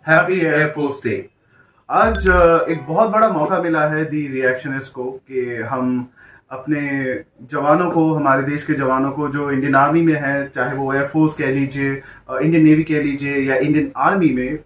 Happy air force day. आज एक बहुत बड़ा मौका मिला है दी रिएक्शनिस्ट को कि हम अपने जवानों को, हमारे देश के जवानों को जो इंडियन आर्मी में है, चाहे वो एयरफोर्स कह लीजिए, इंडियन नेवी कह लीजिए या इंडियन आर्मी में,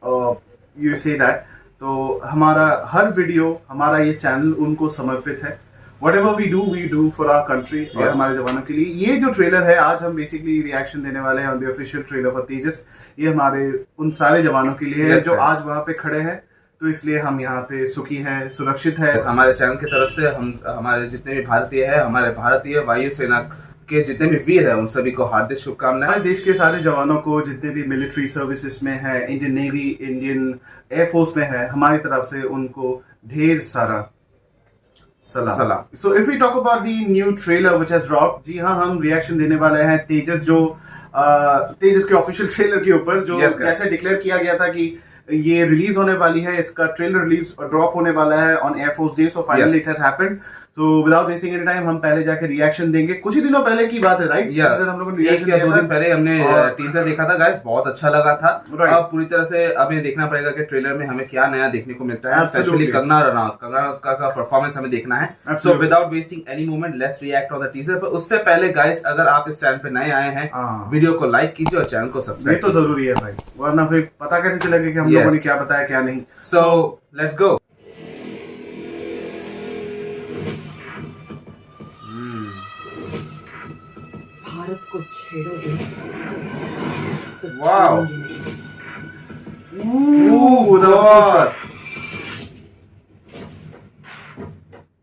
यू से दैट, तो हमारा हर वीडियो, हमारा ये चैनल उनको समर्पित है। Whatever we do for our country और हमारे जवानों के लिए। ये जो ट्रेलर है, आज हम बेसिकली रिएक्शन देने वाले हैं on the official trailer for Tejas. ये हमारे उन सारे जवानों के लिए है जो आज वहाँ पे खड़े हैं, तो इसलिए हम यहाँ पे सुखी हैं, सुरक्षित है। हमारे चैनल की तरफ से हम हमारे जितने भी भारतीय है, हमारे भारतीय वायुसेना के जितने भी वीर हैं, उन सभी को हार्दिक शुभकामनाएं। हमारे देश के सारे जवानों को, जितने भी मिलिट्री सर्विसेज में है, इंडियन नेवी, इंडियन एयरफोर्स में है, हमारी तरफ से उनको ढेर सारा सलाम। So if we talk about the new trailer which has dropped, जी हाँ, हम रिएक्शन देने वाले हैं तेजस तेजस के ऑफिशियल ट्रेलर के ऊपर, जो जैसे डिक्लेयर किया गया था कि ये रिलीज होने वाली है, इसका ट्रेलर रिलीज ड्रॉप होने वाला है on air force day. So finally it has happened. तो विदाउट वेस्टिंग एनी टाइम हम पहले जाके रिएक्शन देंगे। कुछ ही दिनों पहले की बात है, राइट? हम लोगों ने रिएक्शन 2 दिन पहले हमने टीजर देखा था गाइस, बहुत अच्छा लगा था। अब पूरी तरह से हमें देखना पड़ेगा कि ट्रेलर में हमें क्या नया देखने को मिलता है, स्पेशली कंगना रनौत का परफॉर्मेंस हमें देखना है। So without wasting any moment, let's react on the teaser. पर उससे पहले गाइस, अगर आप इस चैनल पे नए आए हैं, वीडियो को लाइक कीजिए और चैनल को सब्सक्राइब। ये तो जरूरी है भाई, वरना फिर पता कैसे चलेगा कि हम लोगों ने क्या बताया क्या नहीं। So let's go. भारत को छेड़ोगे तो वाओ,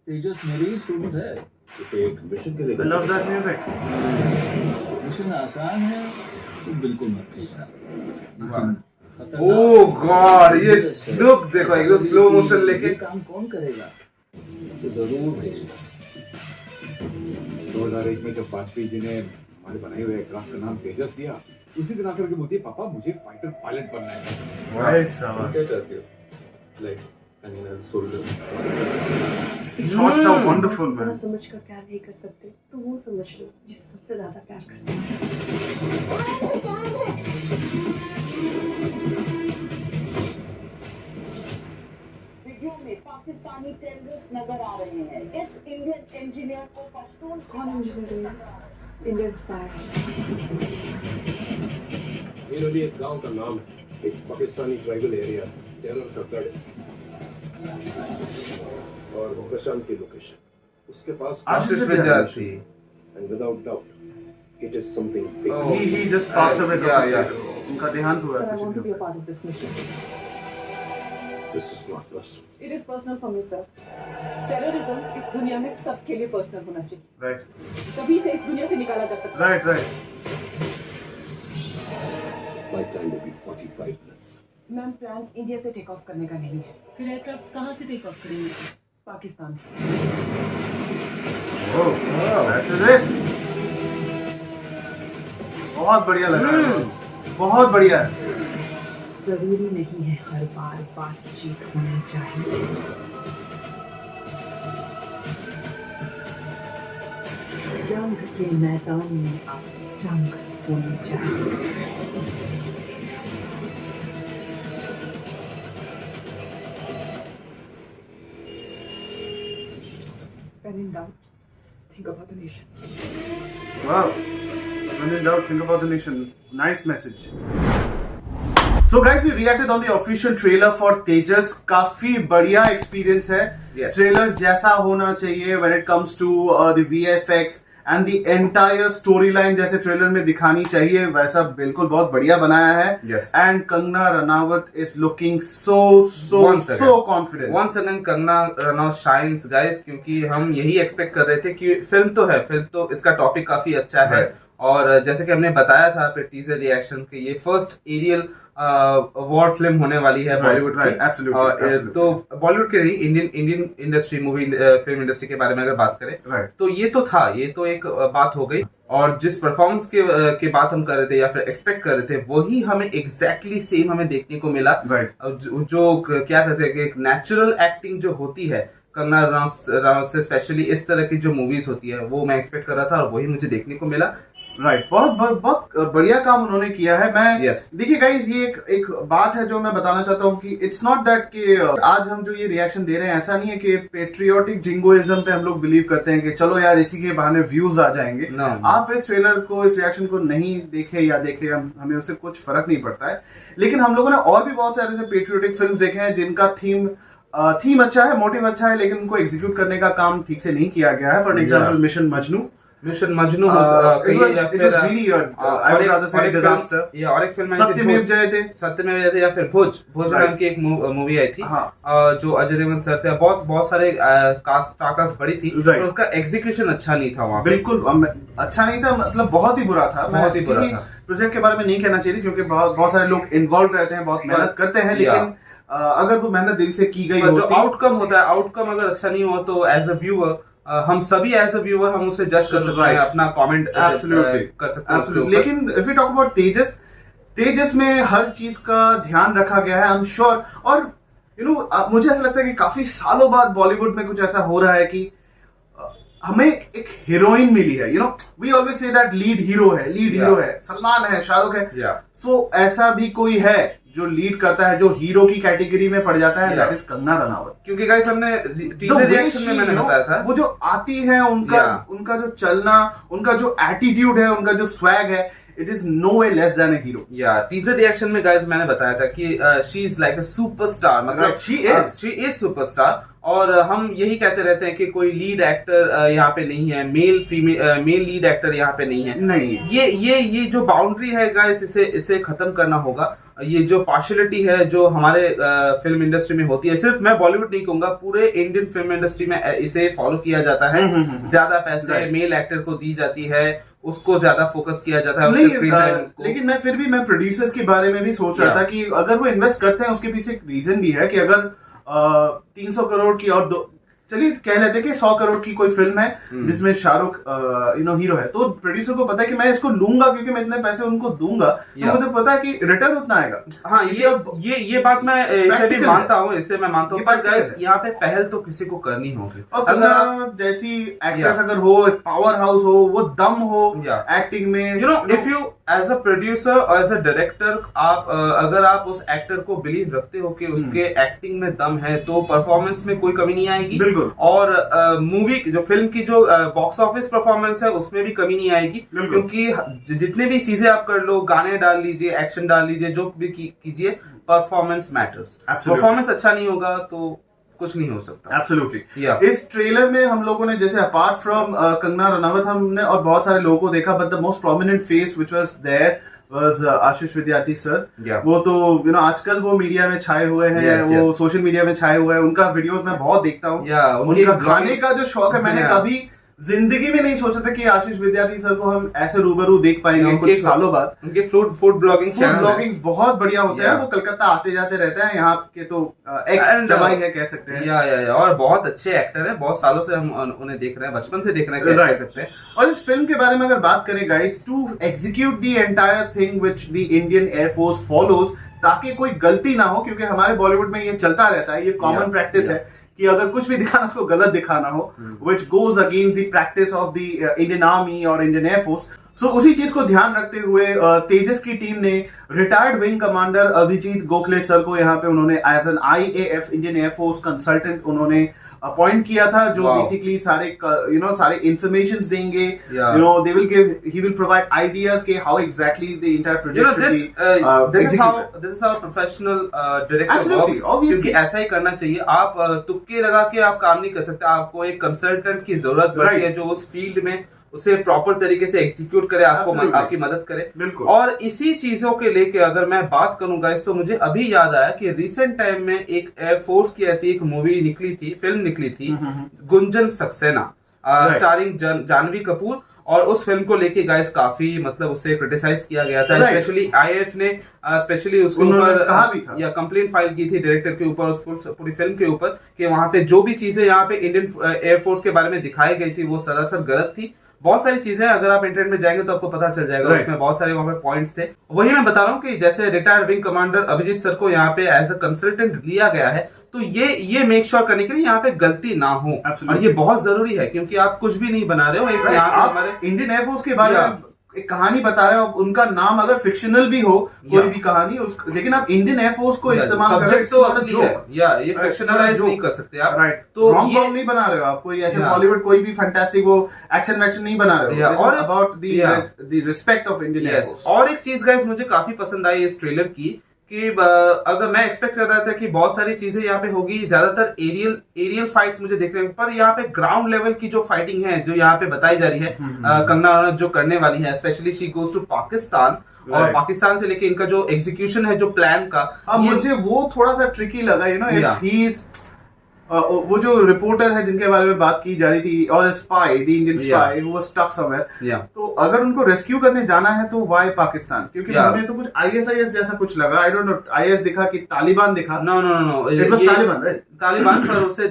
तेजस मेरी ही स्टूडेंट है, इसे एक मिशन के लिए लव दैट म्यूजिक। मिशन आसान है तो बिल्कुल मत भेजना। ओह गॉड, ये लुक देखो, एकदम स्लो मोशन लेके। काम कौन करेगा तो जरूर भेजना। 2001 में जब वाजपेयी जी ने हमारे बनाए हुए एयरक्राफ्ट का नाम तेजस दिया, उसी दिन आकर के बोलती है, पापा मुझे फाइटर पायलट बनना है। क्या चाहते हो? Like I mean as soldier. Shots are wonderful, man. समझ कर प्यार नहीं कर सकते तो वो समझ लो जिससे सबसे ज्यादा प्यार करते हैं। वीडियो में पाकिस्तानी टेररिस्ट नजर आ रहे हैं। इस इंडियन इंजीनियर को पश्तून कौन इंजीनियर है? Indian spy. मेरे लिए एक गांव का नाम है, एक पाकिस्तानी ट्राइबल एरिया, टेरर का गढ़, और प्रशांत की लोकेशन, उसके पास आशीष Vidyarthi. And without doubt it is something big. He just passed away. Yeah. उनका देहांत हुआ Sir, I है want to कुछ be a part of this mission. This is not personal. It is personal for me, sir. Terrorism इस दुनिया में सबके लिए पर्सनल होना चाहिए। राइट तभी से इस दुनिया से निकाला जा सकता है। Right. Flight time will be 45 minutes. Ma'am, plan India से टेक ऑफ करने का नहीं है, फिर एयरक्राफ्ट कहाँ से टेक ऑफ करेंगे? पाकिस्तान से। That's it. बहुत बढ़िया लग रहा है, बहुत बढ़िया है। जरूरी नहीं है हर बार बातचीत होनी चाहिए। जंग के मैदान में अब जंग होनी चाहिए। When in doubt, think about the nation. Wow. When in doubt, think about the nation. Nice message. So guys, we reacted on the official trailer for Tejas. काफी बढ़िया एक्सपीरियंस है। ट्रेलर जैसा होना चाहिए when it comes to the VFX and the entire storyline, जैसे trailer में दिखानी चाहिए वैसा बिल्कुल बहुत बढ़िया बनाया है। And Kangana Ranaut is looking so confident. Once again Kangana Ranaut shines guys, क्योंकि हम यही एक्सपेक्ट कर रहे थे कि फिल्म तो इसका टॉपिक काफी अच्छा है। और जैसे कि हमने बताया था अपने टीजर रिएक्शन के, ये फर्स्ट एरियल वॉर फिल्म होने वाली है बॉलीवुड की। तो बॉलीवुड के नहीं, Indian industry, movie film industry के बारे में अगर बात करें, तो ये तो एक बात हो गई। और जिस परफॉर्मेंस के बात हम कर रहे थे या फिर एक्सपेक्ट कर रहे थे, वही हमें एग्जैक्टली सेम हमें देखने को मिला। जो क्या कह सकते हैं, एक नेचुरल एक्टिंग जो होती है कंगना रनावत से, स्पेशली इस तरह की जो मूवीज होती है, वो मैं एक्सपेक्ट कर रहा था और वही मुझे देखने को मिला। राइट, बहुत बढ़िया काम उन्होंने किया है। मैं Yes. देखिए गाइस, ये एक बात है जो मैं बताना चाहता हूँ कि इट्स नॉट दैट कि आज हम जो ये रिएक्शन दे रहे हैं, ऐसा नहीं है कि पेट्रियोटिक जिंगोइज्म पे हम लोग बिलीव करते हैं कि चलो यार इसी के बहाने व्यूज आ जाएंगे। No. आप इस ट्रेलर को, इस रिएक्शन को नहीं देखे या देखे, हमें उससे कुछ फर्क नहीं पड़ता है। लेकिन हम लोगों ने और भी बहुत सारे ऐसे पेट्रियोटिक फिल्म देखे हैं जिनका थीम अच्छा है, मोटिव अच्छा है, लेकिन उनको एग्जीक्यूट करने का काम ठीक से नहीं किया गया है। फॉर एग्जाम्पल मिशन मजनू हो कहिए या फिर I would rather say disaster. या और एक फिल्म आई थी सत्यमेव जयते, सत्यमेव जयते, या फिर भोज नाम की एक मूवी आई थी हाँ। जो अजय देवगन सर थे। बहुत सारे कास्ट बड़ी थी, Right. पर उसका एग्जीक्यूशन अच्छा नहीं था वहाँ पे। बिल्कुल अच्छा नहीं था, मतलब बहुत ही बुरा था। बहुत ही बुरा किसी था। प्रोजेक्ट के बारे में नहीं कहना चाहिए क्योंकि बहुत सारे लोग इन्वॉल्व रहते हैं, बहुत मेहनत करते हैं, लेकिन अगर वो मेहनत दिल से की गई पर जो होती, आउटकम होता है, आउटकम अगर अच्छा नहीं हो तो एज अ व्यूअर हम सभी एज अ व्यूअर हम उसे जज कर सकते हैं, अपना कमेंट कर सकते हैं उसके ऊपर। लेकिन इफ यू टॉक अबाउट तेजस में हर चीज का ध्यान रखा गया है, आई एम श्योर। और मुझे ऐसा लगता है कि काफी सालों बाद बॉलीवुड में कुछ ऐसा हो रहा है कि हमें एक हीरोइन मिली है। We always say that lead hero है, सलमान है, शाहरुख है। सो ऐसा भी कोई है जो लीड करता है, जो हीरो की कैटेगरी में पड़ जाता है, दैट इज कंगना रनावत। क्योंकि गाइस हमने टीजर रिएक्शन में मैंने बताया था, वो जो आती है, उनका जो चलना, उनका जो एटीट्यूड है, उनका जो स्वैग है, it is no way less than a hero. Teaser reaction में गाइस मैंने बताया था कि she is like a superstar, मतलब शी इज सुपरस्टार। और हम यही कहते रहते हैं कि कोई लीड एक्टर यहाँ पे नहीं है, मेल लीड एक्टर यहाँ पे नहीं है। नहीं, ये जो बाउंड्री है गाइस, इसे खत्म करना होगा। ये जो पार्शियलिटी है जो हमारे फिल्म इंडस्ट्री में होती है, सिर्फ मैं बॉलीवुड नहीं कहूंगा, पूरे इंडियन फिल्म इंडस्ट्री में इसे फॉलो किया जाता है। ज्यादा पैसे मेल एक्टर को दी जाती है, उसको ज्यादा फोकस किया जाता है उसके स्क्रीन टाइम को। लेकिन मैं प्रोड्यूसर्स के बारे में भी सोच रहा था कि अगर वो इन्वेस्ट करते हैं, उसके पीछे एक रीजन भी है कि अगर 300 करोड़ की और चलिए कह लेते हैं कि 100 करोड़ की कोई फिल्म है जिसमें शाहरुख हीरो है, तो प्रोड्यूसर को पता है कि मैं इसको लूंगा क्योंकि मैं इतने पैसे उनको दूंगा, तो मुझे पता है कि रिटर्न उतना आएगा। हाँ, ये बात मैं इसे भी मानता हूँ, इससे मैं मानता हूँ। पर गाइस यहाँ पे पहल तो किसी को करनी होगी। और कंगना जैसी एक्ट्रेस अगर हो, पावर हाउस हो, वो दम हो एक्टिंग में, if you as a producer और एज अ डायरेक्टर, आप अगर आप उस एक्टर को बिलीव रखते हो कि उसके एक्टिंग में दम है, तो परफॉर्मेंस में कोई कमी नहीं आएगी। और मूवी जो फिल्म की जो बॉक्स ऑफिस परफॉर्मेंस है उसमें भी कमी नहीं आएगी, क्योंकि जितने भी चीजें आप कर लो, गाने डाल लीजिए, एक्शन डाल लीजिए, जो भी कीजिए, परफॉर्मेंस मैटर्स। परफॉर्मेंस अच्छा नहीं होगा तो कुछ नहीं हो सकता। एब्सोल्युटली। इस ट्रेलर में हम लोगों ने जैसे अपार्ट फ्रॉम कंगना रनावत, हमने और बहुत सारे लोगों को देखा, but the most prominent face which was there was Ashish Vidyarthi sir. वो तो आजकल वो मीडिया में छाए हुए हैं, वो सोशल मीडिया में छाए हुए हैं, उनका वीडियोस मैं बहुत देखता हूँ। उनका खाने का जो शौक है, मैंने कभी जिंदगी में नहीं सोचा था कि आशीष विद्यार्थी सर को हम ऐसे रूबरू देख पाएंगे कुछ सालों बाद। उनके फूड ब्लॉगिंग बहुत बढ़िया होते हैं। वो कलकत्ता आते जाते रहते हैं, यहाँ के तो एक्स जवाई है कह सकते हैं। और बहुत अच्छे एक्टर हैं, बहुत सालों से हम उन्हें देख रहे हैं, बचपन से देख रहे हैं, कह सकते हैं। और इस फिल्म के बारे में अगर बात करें guys, to execute the entire thing which the Indian air force follows, ताकि कोई गलती ना हो, क्योंकि हमारे बॉलीवुड में ये चलता रहता है, ये कॉमन प्रैक्टिस है कि अगर कुछ भी दिखाना उसको गलत दिखाना हो, which goes against the practice of the Indian Army और Indian Air Force। So उसी चीज को ध्यान रखते हुए तेजस की टीम ने retired wing commander Abhijit Gokhale sir को यहाँ पे उन्होंने as an IAF Indian air force consultant उन्होंने अपॉइंट किया था, जो बेसिकली सारे इंफॉर्मेशंस देंगे, they will give, he will provide ideas के how exactly the entire project should be this is how professional director works, क्योंकि ऐसा ही करना चाहिए। आप तुक्के लगा के आप काम नहीं कर सकते, आपको एक कंसल्टेंट की जरूरत पड़ती है जो उस फील्ड में उसे प्रॉपर तरीके से एग्जीक्यूट करे, आपकी मदद करे। और इसी चीजों के लेके अगर मैं बात करूं गाइस, तो मुझे अभी याद आया कि रिसेंट टाइम में एक एयरफोर्स की ऐसी एक मूवी निकली थी, फिल्म निकली थी, गुंजन सक्सेना, स्टारिंग जानवी कपूर। और उस फिल्म को लेके गाइस काफी मतलब उसे क्रिटिसाइज किया गया था, स्पेशली IAF ने स्पेशली उसके ऊपर या कंप्लेंट फाइल की थी डायरेक्टर के ऊपर, उस पूरी फिल्म के ऊपर, कि वहां पे जो भी चीजें यहाँ पे इंडियन एयरफोर्स के बारे में दिखाई गई थी वो सरासर गलत थी। बहुत सारी चीजें अगर आप इंटरनेट में जाएंगे तो आपको पता चल जाएगा, उसमें बहुत सारे वहां पे पॉइंट्स थे। वही मैं बता रहा हूँ कि जैसे retired wing commander Abhijit sir को यहाँ पे एज अ कंसल्टेंट लिया गया है, तो ये मेक श्योर करने के लिए यहाँ पे गलती ना हो, और ये बहुत जरूरी है, क्योंकि आप कुछ भी नहीं बना रहे हो। यहाँ हमारे इंडियन एयरफोर्स के बारे में एक कहानी बता रहे हो, उनका नाम अगर फिक्शनल भी हो कोई Yeah. भी कहानी लेकिन आप इंडियन एयरफोर्स को इस्तेमाल कर रहे सब्जेक्ट तो हो, असली है, या ये फिक्शनलाइज नहीं कर सकते आप, राइट। तो रॉन्ग ये नहीं बना रहे हो आप, कोई ऐसे Yeah. बॉलीवुड कोई भी फैंटास्टिक वो एक्शन वैक्शन नहीं बना रहे हो। Yeah, और about Yeah. The respect of Indian yes. Air force. और एक चीज गाइस मुझे काफी पसंद आई इस ट्रेलर की कि अगर मैं एक्सपेक्ट कर रहा था कि बहुत सारी चीजें यहाँ पे होगी, ज्यादातर एरियल फाइट्स मुझे देखने को, पर यहाँ पे ग्राउंड लेवल की जो फाइटिंग है जो यहाँ पे बताई जा रही है कंगना रनौत जो करने वाली है, specially she goes to Pakistan, और Right. पाकिस्तान से लेके इनका जो एग्जीक्यूशन है जो प्लान का, ये- मुझे वो थोड़ा सा ट्रिकी लगा, you know, Yeah. If he is वो जो रिपोर्टर है जिनके बारे में बात की जा रही थी, और spy, the Indian spy who was stuck somewhere, Yeah. तो अगर उनको रेस्क्यू करने जाना है तो वाई पाकिस्तान? क्योंकि Yeah. हमें तो कुछ आईएसआईएस जैसा कुछ लगा, आई डोंट नो, आईएस दिखा कि तालिबान दिखा, no no no, it was Taliban, right? Taliban पर उसे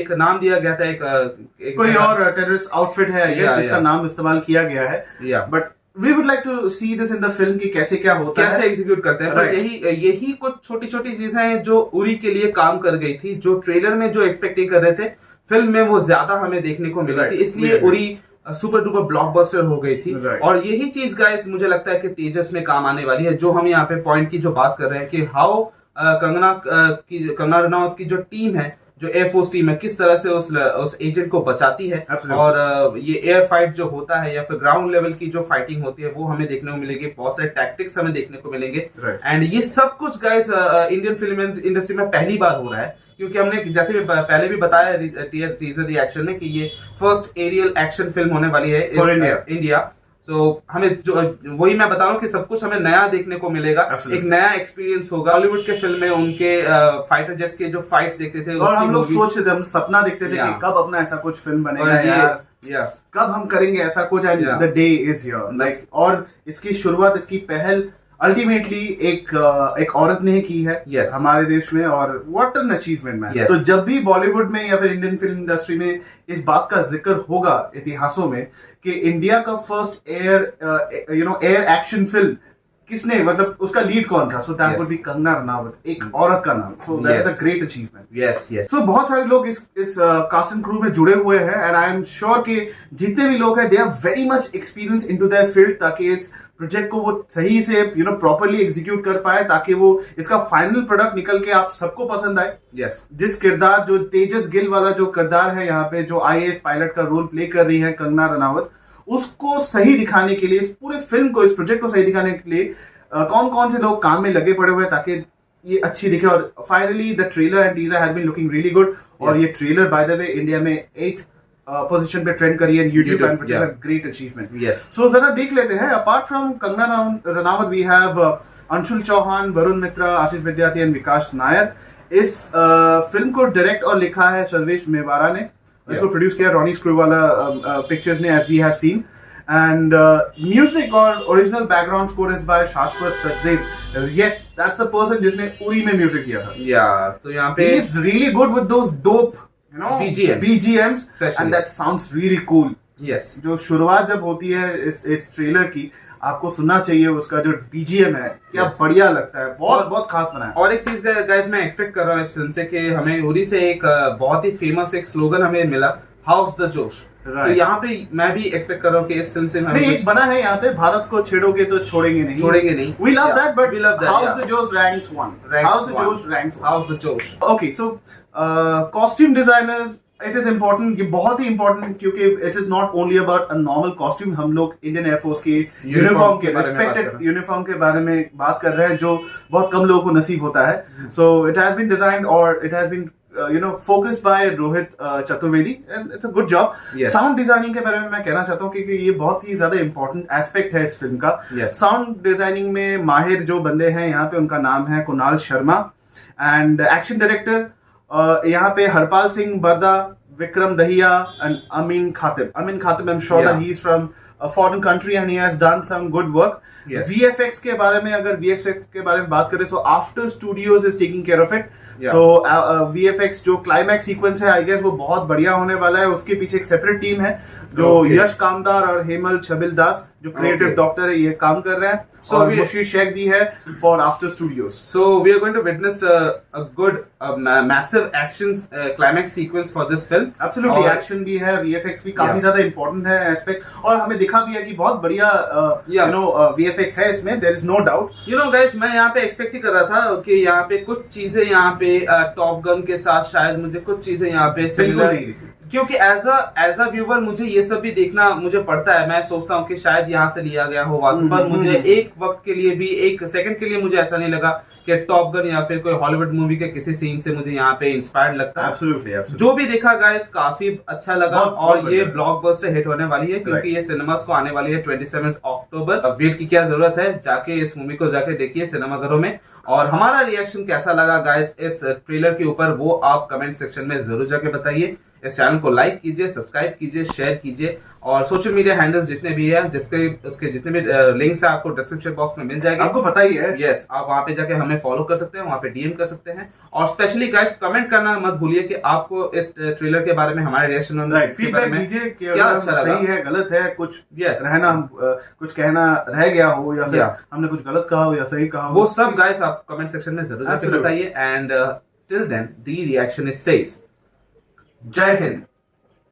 एक नाम दिया गया था, एक कोई और टेररिस्ट आउटफिट है Yeah, जिसका yeah. नाम इस्तेमाल किया गया है, Yeah. But we would like to see this in the film कि कैसे क्या होता कैसे है। एग्जीक्यूट करते हैं, पर Right. यही कुछ छोटी छोटी चीजें हैं जो उरी के लिए काम कर गई थी, जो ट्रेलर में जो एक्सपेक्टिंग कर रहे थे फिल्म में वो ज्यादा हमें देखने को मिली Right. थी, इसलिए Yeah. Uri super duper blockbuster हो गई थी। Right. और यही चीज गाइस मुझे लगता है कि तेजस में काम आने वाली है, जो हम यहाँ पे पॉइंट की जो बात कर रहे हैं कि हाउ कंगना रनौत की जो टीम है, जो एयरफोर्स टीम है, किस तरह से उस एजेंट को बचाती है, Absolutely. और ये एयर फाइट जो होता है या फिर ग्राउंड लेवल की जो फाइटिंग होती है वो हमें देखने को मिलेगी, बहुत सारे टैक्टिक्स हमें देखने को मिलेंगे, Right. एंड ये सब कुछ गाइस इंडियन फिल्म इंडस्ट्री में पहली बार हो रहा है, क्योंकि हमने जैसे भी पहले भी बताया टीजर रिएक्शन में कि ये फर्स्ट एरियल एक्शन फिल्म होने वाली है For India. इंडिया। तो हमें जो वही मैं बता रहा हूँ कि सब कुछ हमें नया देखने को मिलेगा, Absolutely. एक नया एक्सपीरियंस होगा। हॉलीवुड के फिल्म में उनके फाइटर जेट्स के जो फाइट्स देखते थे, और उसकी हम लोग movies- सोचते थे, हम सपना देखते थे कि Yeah. कब अपना ऐसा कुछ फिल्म और बनेगा यार, या कब हम करेंगे ऐसा कुछ, and Yeah. The day is here, like. और इसकी शुरुआत, इसकी पहल अल्टीमेटली एक औरत ने की है Yes. हमारे देश में, और what an achievement man. Yes. तो जब भी बॉलीवुड में या फिर इंडियन फिल्म इंडस्ट्री में इस बात का जिक्र होगा इतिहासों में कि इंडिया का फर्स्ट एयर एक्शन फिल्म किसने, मतलब उसका लीड कौन था, so that Yes. Would be Kangana Ranaut, एक औरत का नाम, so that is Yes. A great achievement. Yes yes. So बहुत सारे लोग इस कास्ट एंड क्रू में जुड़े हुए हैं, एंड आई एम श्योर कि जितने भी लोग हैं they have very much experience into their field, ताकि इस प्रोजेक्ट को वो सही से प्रॉपर्ली एग्जीक्यूट कर पाए, ताकि वो इसका फाइनल प्रोडक्ट निकल के आप सबको पसंद आए। यस जिस किरदार, जो तेजस गिल वाला जो किरदार है यहाँ पे, जो आईएएस पायलट का रोल प्ले कर रही है कंगना रनावत, उसको सही दिखाने के लिए, इस पूरे फिल्म को, इस प्रोजेक्ट को सही दिखाने के लिए कौन कौन से लोग काम में लगे पड़े हुए हैं ताकि ये अच्छी दिखे। और finally the trailer and teaser has been looking really good, और Yes. ये trailer by the way India में 8th पोजीशन पे ट्रेंड करी है YouTube YouTube, and which is a yeah. Great achievement. Yes. So जरा देख लेते हैं, apart from Kangana Ranaut we have Anshul Chauhan, Varun Mitra, Ashish Vidyarthi and विकास नायर। इस फिल्म को डायरेक्ट और लिखा है सर्वेश मेवाड़ा ने, इसको प्रोड्यूस किया रॉनी स्क्रूवाला पिक्चर्स ने, as we have seen, and music और original background score is by Shashwat Sachdev. Yes, that's the person जिसने उरी में म्यूजिक दिया था। या तो यहाँ पे He is really good with those dope, BGMs, Especially. and that sounds really cool. Yes जो शुरुआत जब होती है इस ट्रेलर की, आपको सुनना चाहिए उसका जो बीजीएम है, क्या Yes. बढ़िया लगता है, बहुत बहुत खास बना है। और एक चीज गाइस मैं एक्सपेक्ट कर रहा हूँ इस फिल्म से कि हमें उरी से एक बहुत ही फेमस एक स्लोगन हमें मिला, हाउस द जोश। Right. तो यहाँ पे मैं भी एक्सपेक्ट कर रहा हूँ कि इस फिल्म से हमें नहीं, एक कुछ बना है यहाँ पे, भारत को छेड़ोगे तो छोड़ेंगे नहीं, छोड़ेंगे नहीं। We love Yeah, that, but we love that, House yeah. the Josh ranks 1. Ranks House the one. Josh ranks 1. House the जोश। Okay, so costume designers, it is important, ये बहुत ही important, क्योंकि it is not only about a normal costume। हम लोग Indian air force के uniform के, के बारे में बात कर रिस्पेक्टेड रहे हैं। यूनिफॉर्म के बारे में बात कर रहे हैं, जो बहुत कम लोगों को नसीब होता है। So it has been designed, or it has been focused by Rohit Chaturvedi, and it's a good job. Yes. Sound designing के बारे में मैं कहना चाहता हूँ, क्योंकि ये बहुत ही ज्यादा इंपॉर्टेंट एस्पेक्ट है इस फिल्म का। Yes. साउंड डिजाइनिंग में माहिर जो बंदे हैं यहाँ पे, उनका नाम है Kunal Sharma, and action director यहाँ पे Harpal Singh Barda, Vikram Dahiya and Amin Khatib. I am sure Yeah. That he is from a foreign country and he has done some good work. Yes. VFX के बारे में, अगर VFX के बारे में बात करें, so After Studios is taking care of it. Yeah. So VFX जो क्लाइमैक्स सीक्वेंस है, आई गेस वो बहुत बढ़िया होने वाला है. उसके पीछे एक सेपरेट टीम है जो Okay. यश कामदार और हेमल छबिल दास जो क्रिएटिव Okay. डॉक्टर है, ये काम कर रहे हैं. So और we- मुशीर शेख भी है for after studios. So we are going to witness a good, massive action climax sequence for this film. Absolutely और- एक्शन भी है, VFX भी काफी Yeah. ज्यादा इंपॉर्टेंट है एस्पेक्ट, और हमें दिखा भी है कि बहुत बढ़िया Yeah. VFX है इसमें, there is no doubt. You know guys, मैं यहाँ पे एक्सपेक्ट ही कर रहा था कि यहाँ पे कुछ चीजें यहाँ पे टॉप गन के साथ शायद मुझे कुछ चीजें यहाँ पे बिल्कुल सिमिलर, नहीं दिखी. क्योंकि एज अ व्यूवर मुझे ये सब भी देखना मुझे पड़ता है. मैं सोचता हूँ कि शायद यहाँ से लिया गया हो वाज, पर मुझे एक वक्त के लिए भी, एक सेकंड के लिए मुझे ऐसा नहीं लगा कि टॉप गन या फिर कोई हॉलीवुड मूवी के किसी सीन से मुझे यहाँ पे इंस्पायर्ड लगता है. Absolutely absolutely. जो भी देखा गाइस काफी अच्छा लगा. बहुत- बहुत और ये बढ़िया. ब्लॉकबस्टर हिट होने वाली है, क्योंकि ये सिनेमास को आने वाली है 27 अक्टूबर. अब वेट की क्या जरूरत है, जाके इस मूवी को जाके देखिए सिनेमाघरों में. और हमारा रिएक्शन कैसा लगा गाइस इस ट्रेलर के ऊपर, वो आप कमेंट सेक्शन में जरूर जाके बताइए. इस चैनल को लाइक कीजिए, सब्सक्राइब कीजिए, शेयर कीजिए, और सोशल मीडिया हैंडल्स जितने भी है, जिसके उसके जितने भी लिंक्स है आपको डिस्क्रिप्शन बॉक्स में मिल जाएंगे. आपको पता ही है. यस, आप वहां पे जाके हमें फॉलो कर सकते हैं, वहां पे डीएम कर सकते हैं. और स्पेशली गाइस कमेंट करना मत भूलिए कि आपको इस ट्रेलर के बारे में, हमारे रिएक्शन राइट, फीडबैक दीजिए कि क्या अगर अच्छा लगा. सही है, गलत है, कुछ Yes. रहना, कुछ कहना रह गया हो, या फिर Yeah. हमने कुछ गलत कहा हो या सही कहा हो, वो सब गाइस आप कमेंट सेक्शन में जरूर जाके Absolutely. बताइए. And till then the reaction is says जय हिंद.